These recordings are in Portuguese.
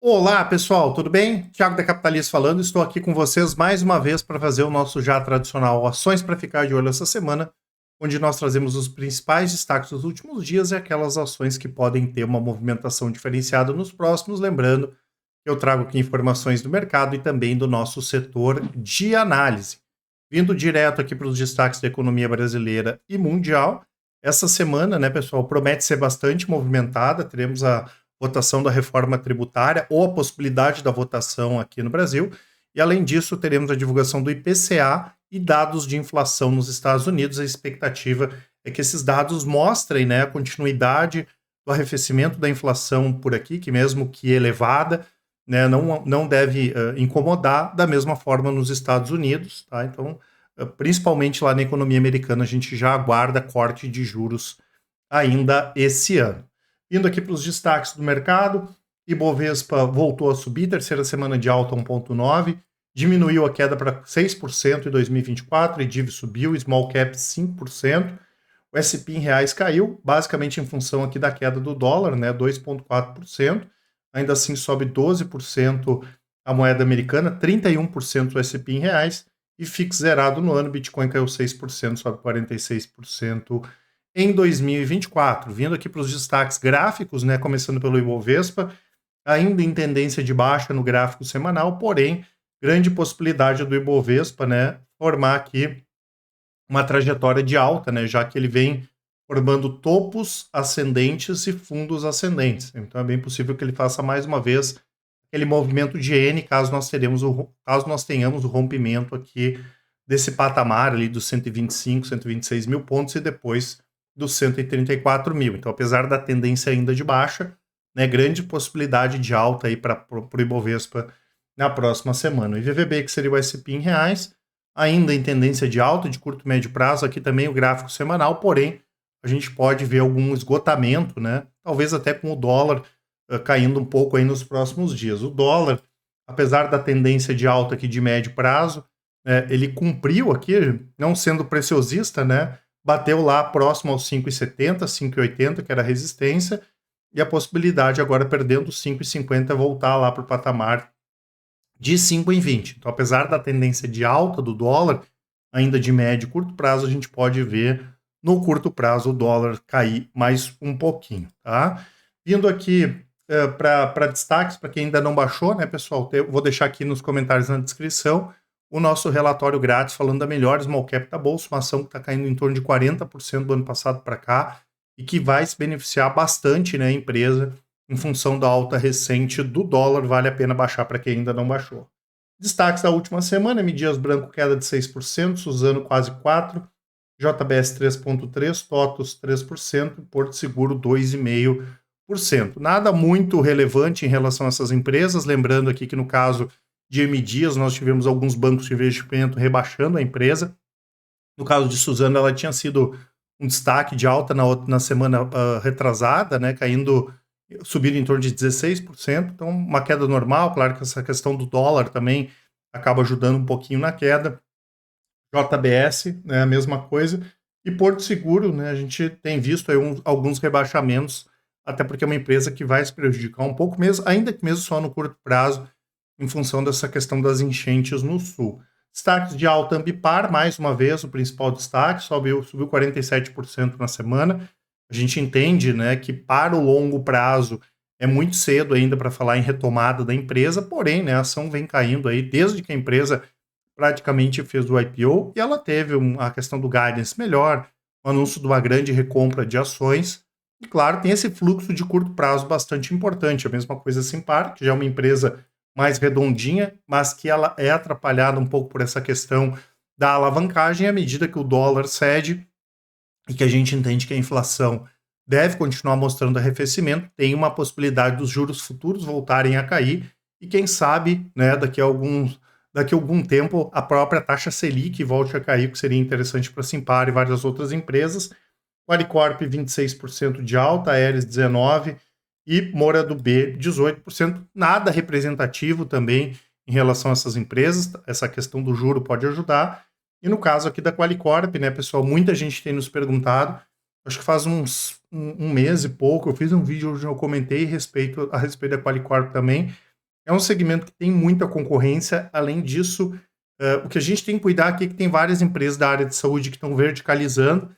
Olá, pessoal, tudo bem? Thiago da Capitalista falando, estou aqui com vocês mais uma vez para fazer o nosso já tradicional Ações para Ficar de Olho essa semana, onde nós trazemos os principais destaques dos últimos dias e aquelas ações que podem ter uma movimentação diferenciada nos próximos. Lembrando que eu trago aqui informações do mercado e também do nosso setor de análise. Vindo direto aqui para os destaques da economia brasileira e mundial, essa semana, né, pessoal, promete ser bastante movimentada. Teremos a votação da reforma tributária ou a possibilidade da votação aqui no Brasil. E, além disso, teremos a divulgação do IPCA e dados de inflação nos Estados Unidos. A expectativa é que esses dados mostrem, né, a continuidade do arrefecimento da inflação por aqui, que mesmo que elevada, né, não deve incomodar da mesma forma nos Estados Unidos. Tá? Então, principalmente lá na economia americana, a gente já aguarda corte de juros ainda esse ano. Indo aqui para os destaques do mercado, Ibovespa voltou a subir, terceira semana de alta 1,9%, diminuiu a queda para 6% em 2024, e DIV subiu, Small Cap 5%, o S&P em reais caiu, basicamente em função aqui da queda do dólar, né, 2,4%, ainda assim sobe 12% a moeda americana, 31% o S&P em reais, e FIX zerado no ano, Bitcoin caiu 6%, sobe 46% em 2024. Vindo aqui para os destaques gráficos, né, começando pelo Ibovespa, ainda em tendência de baixa no gráfico semanal, porém, grande possibilidade do Ibovespa, né, formar aqui uma trajetória de alta, né, já que ele vem formando topos ascendentes e fundos ascendentes. Então é bem possível que ele faça mais uma vez aquele movimento de N, caso nós tenhamos o rompimento aqui desse patamar ali dos 125, 126 mil pontos e depois dos 134 mil. Então, apesar da tendência ainda de baixa, né, grande possibilidade de alta aí para o Ibovespa na próxima semana. O IVVB, que seria o S&P em reais, ainda em tendência de alta, de curto e médio prazo, aqui também o gráfico semanal, porém, a gente pode ver algum esgotamento, né, talvez até com o dólar caindo um pouco aí nos próximos dias. O dólar, apesar da tendência de alta aqui de médio prazo, ele cumpriu aqui, não sendo preciosista, né, bateu lá próximo aos 5,70, 5,80, que era a resistência, e a possibilidade agora, perdendo 5,50, voltar lá para o patamar de 5,20. Então, apesar da tendência de alta do dólar, ainda de médio e curto prazo, a gente pode ver no curto prazo o dólar cair mais um pouquinho. Tá? Vindo aqui para destaques, para quem ainda não baixou, né, pessoal, vou deixar aqui nos comentários na descrição o nosso relatório grátis falando da melhor small cap da Bolsa, uma ação que está caindo em torno de 40% do ano passado para cá e que vai se beneficiar bastante, né, a empresa em função da alta recente do dólar. Vale a pena baixar para quem ainda não baixou. Destaques da última semana: M Dias Branco queda de 6%, Suzano quase 4%, JBS 3,3%, TOTUS 3%, Porto Seguro 2,5%. Nada muito relevante em relação a essas empresas, lembrando aqui que no caso de M Dias, nós tivemos alguns bancos de investimento rebaixando a empresa. No caso de Suzano, ela tinha sido um destaque de alta na semana retrasada, né, subindo em torno de 16%, então uma queda normal. Claro que essa questão do dólar também acaba ajudando um pouquinho na queda. JBS, né, a mesma coisa, e Porto Seguro, né, a gente tem visto aí alguns rebaixamentos, até porque é uma empresa que vai se prejudicar um pouco, mesmo, ainda que mesmo só no curto prazo, em função dessa questão das enchentes no sul. Destaques de alta: Ambipar, mais uma vez, o principal destaque, subiu 47% na semana. A gente entende, né, que para o longo prazo é muito cedo ainda para falar em retomada da empresa, porém, né, a ação vem caindo aí desde que a empresa praticamente fez o IPO, e ela teve a questão do guidance melhor, o anúncio de uma grande recompra de ações, e claro, tem esse fluxo de curto prazo bastante importante. A mesma coisa a Simpar, que já é uma empresa mais redondinha, mas que ela é atrapalhada um pouco por essa questão da alavancagem à medida que o dólar cede e que a gente entende que a inflação deve continuar mostrando arrefecimento. Tem uma possibilidade dos juros futuros voltarem a cair e quem sabe, né, daqui a algum tempo a própria taxa Selic volte a cair, o que seria interessante para a Simpar e várias outras empresas. Qualicorp 26% de alta, Aeres 19%, e Moura do B 18%, nada representativo também em relação a essas empresas. Essa questão do juro pode ajudar. E no caso aqui da Qualicorp, né, pessoal, muita gente tem nos perguntado, acho que faz um mês e pouco, eu fiz um vídeo onde eu comentei a respeito da Qualicorp também, É um segmento que tem muita concorrência. Além disso, o que a gente tem que cuidar aqui é que tem várias empresas da área de saúde que estão verticalizando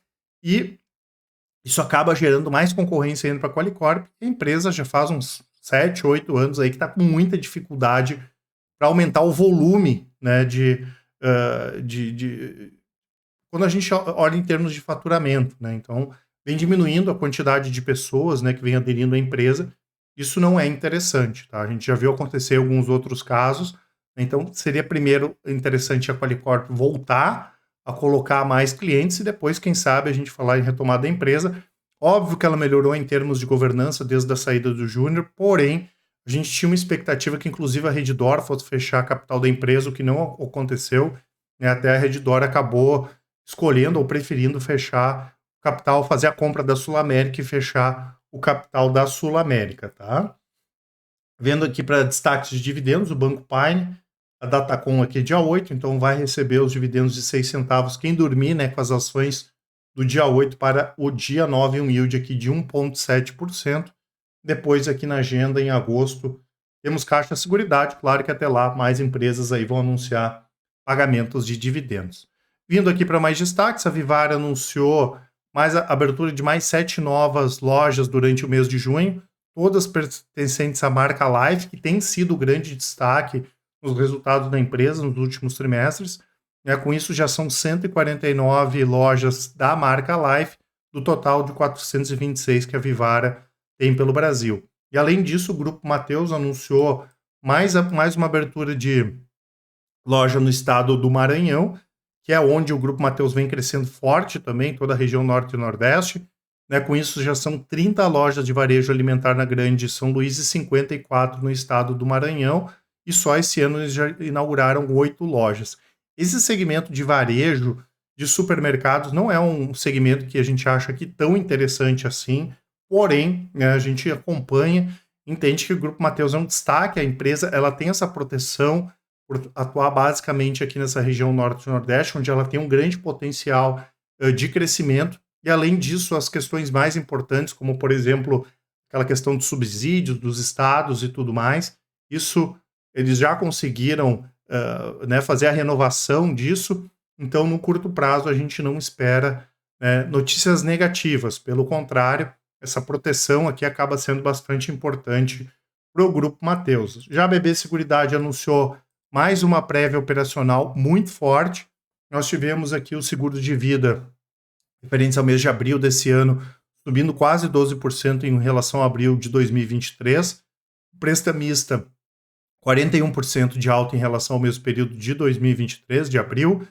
e isso acaba gerando mais concorrência ainda para a Qualicorp. A empresa já faz uns 7, 8 anos aí que está com muita dificuldade para aumentar o volume, né, quando a gente olha em termos de faturamento, né? Então, vem diminuindo a quantidade de pessoas, né, que vem aderindo à empresa. Isso não é interessante, tá? A gente já viu acontecer alguns outros casos. Então, seria primeiro interessante a Qualicorp voltar a colocar mais clientes e depois, quem sabe, a gente falar em retomada da empresa. Óbvio que ela melhorou em termos de governança desde a saída do Júnior, porém, a gente tinha uma expectativa que, inclusive, a Redditor fosse fechar a capital da empresa, o que não aconteceu, né? Até a Redditor acabou escolhendo ou preferindo fechar o capital, fazer a compra da Sul América e fechar o capital da Sul América, tá? Vendo aqui para destaques de dividendos, o Banco Pine, a Datacom aqui é dia 8, então vai receber os dividendos de 6 centavos quem dormir, né, com as ações do dia 8 para o dia 9, um yield aqui de 1,7%. Depois aqui na agenda, em agosto, temos Caixa Seguridade, claro que até lá mais empresas aí vão anunciar pagamentos de dividendos. Vindo aqui para mais destaques, a Vivara anunciou mais a abertura de mais 7 novas lojas durante o mês de junho, todas pertencentes à marca Life, que tem sido o grande destaque nos resultados da empresa nos últimos trimestres. Com isso, já são 149 lojas da marca Life, do total de 426 que a Vivara tem pelo Brasil. E além disso, o Grupo Mateus anunciou mais uma abertura de loja no estado do Maranhão, que é onde o Grupo Mateus vem crescendo forte também, toda a região norte e nordeste. Com isso, já são 30 lojas de varejo alimentar na Grande São Luís e 54 no estado do Maranhão. E só esse ano eles já inauguraram 8 lojas. Esse segmento de varejo de supermercados não é um segmento que a gente acha aqui tão interessante assim, porém, né, a gente acompanha, entende que o Grupo Mateus é um destaque, a empresa ela tem essa proteção por atuar basicamente aqui nessa região norte e nordeste, onde ela tem um grande potencial de crescimento, e além disso, as questões mais importantes, como por exemplo, aquela questão dos subsídios dos estados e tudo mais, isso eles já conseguiram né, fazer a renovação disso, então no curto prazo a gente não espera notícias negativas, pelo contrário, essa proteção aqui acaba sendo bastante importante para o Grupo Mateus. Já a BB Seguridade anunciou mais uma prévia operacional muito forte. Nós tivemos aqui o seguro de vida referente ao mês de abril desse ano, subindo quase 12% em relação a abril de 2023. Prestamista, 41% de alta em relação ao mesmo período de 2023, de abril.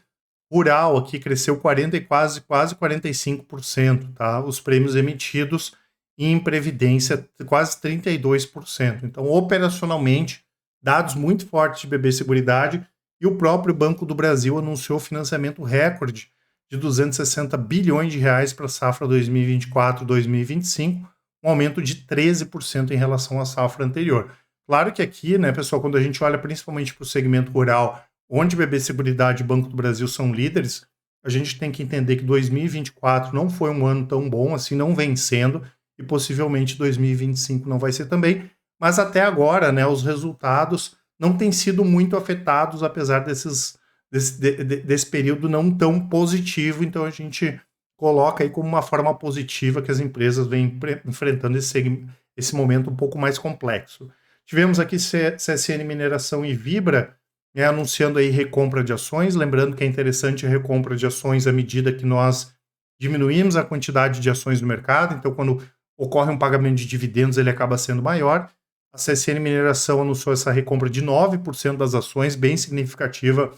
Rural aqui cresceu 40 e quase 45%, tá? Os prêmios emitidos em previdência quase 32%. Então, operacionalmente, dados muito fortes de BB Seguridade, e o próprio Banco do Brasil anunciou financiamento recorde de 260 bilhões de reais para a safra 2024-2025, um aumento de 13% em relação à safra anterior. Claro que aqui, né, pessoal, quando a gente olha principalmente para o segmento rural, onde BB Seguridade e Banco do Brasil são líderes, a gente tem que entender que 2024 não foi um ano tão bom, assim, não vem sendo, e possivelmente 2025 não vai ser também, mas até agora, né, os resultados não têm sido muito afetados, apesar desse período não tão positivo, então a gente coloca aí como uma forma positiva que as empresas vêm enfrentando esse momento um pouco mais complexo. Tivemos aqui CSN Mineração e Vibra, né, anunciando aí recompra de ações, lembrando que é interessante a recompra de ações à medida que nós diminuímos a quantidade de ações no mercado, então quando ocorre um pagamento de dividendos ele acaba sendo maior. A CSN Mineração anunciou essa recompra de 9% das ações, bem significativa.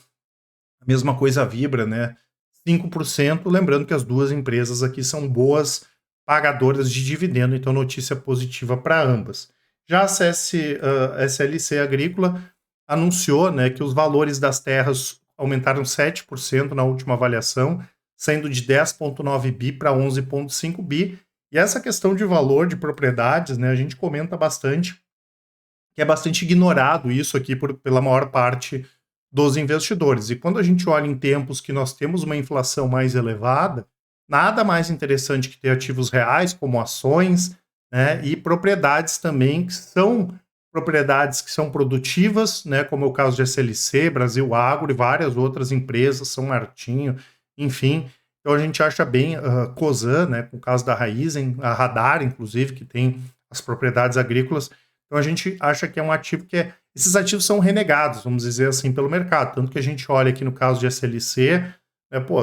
A mesma coisa a Vibra, né? 5%, lembrando que as duas empresas aqui são boas pagadoras de dividendo, então notícia positiva para ambas. Já a SLC Agrícola anunciou, né, que os valores das terras aumentaram 7% na última avaliação, saindo de 10,9 bi para 11,5 bi. E essa questão de valor de propriedades, né, a gente comenta bastante, que é bastante ignorado isso aqui pela maior parte dos investidores. E quando a gente olha em tempos que nós temos uma inflação mais elevada, nada mais interessante que ter ativos reais, como ações, né, e propriedades também, que são propriedades que são produtivas, né, como é o caso de SLC, Brasil Agro e várias outras empresas, São Martinho, enfim. Então a gente acha bem Cosan, né, com o caso da Raizen, a Radar, inclusive, que tem as propriedades agrícolas. Então a gente acha que é um ativo esses ativos são renegados, vamos dizer assim, pelo mercado. Tanto que a gente olha aqui no caso de SLC,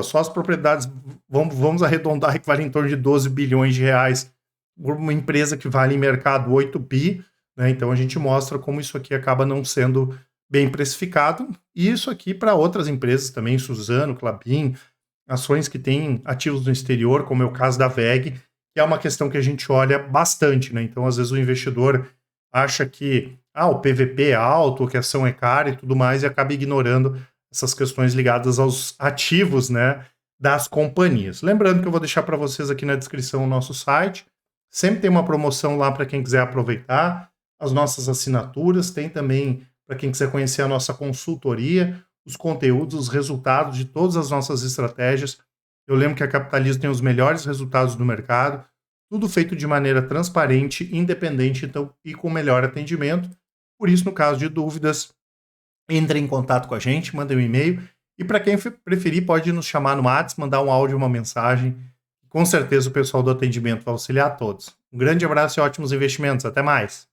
só as propriedades, vamos arredondar, que valem em torno de 12 bilhões de reais, por uma empresa que vale em mercado 8 bi, né? Então a gente mostra como isso aqui acaba não sendo bem precificado. E isso aqui para outras empresas também, Suzano, Klabin, ações que têm ativos no exterior, como é o caso da WEG, que é uma questão que a gente olha bastante, né? Então, às vezes, o investidor acha que o PVP é alto, ou que a ação é cara e tudo mais, e acaba ignorando essas questões ligadas aos ativos, né, das companhias. Lembrando que eu vou deixar para vocês aqui na descrição o nosso site. Sempre tem uma promoção lá para quem quiser aproveitar. As nossas assinaturas, tem também para quem quiser conhecer a nossa consultoria, os conteúdos, os resultados de todas as nossas estratégias. Eu lembro que a Capitalismo tem os melhores resultados do mercado, tudo feito de maneira transparente, independente, então, e com melhor atendimento. Por isso, no caso de dúvidas, entre em contato com a gente, manda um e-mail. E para quem preferir, pode nos chamar no WhatsApp, mandar um áudio, uma mensagem. Com certeza o pessoal do atendimento vai auxiliar a todos. Um grande abraço e ótimos investimentos. Até mais!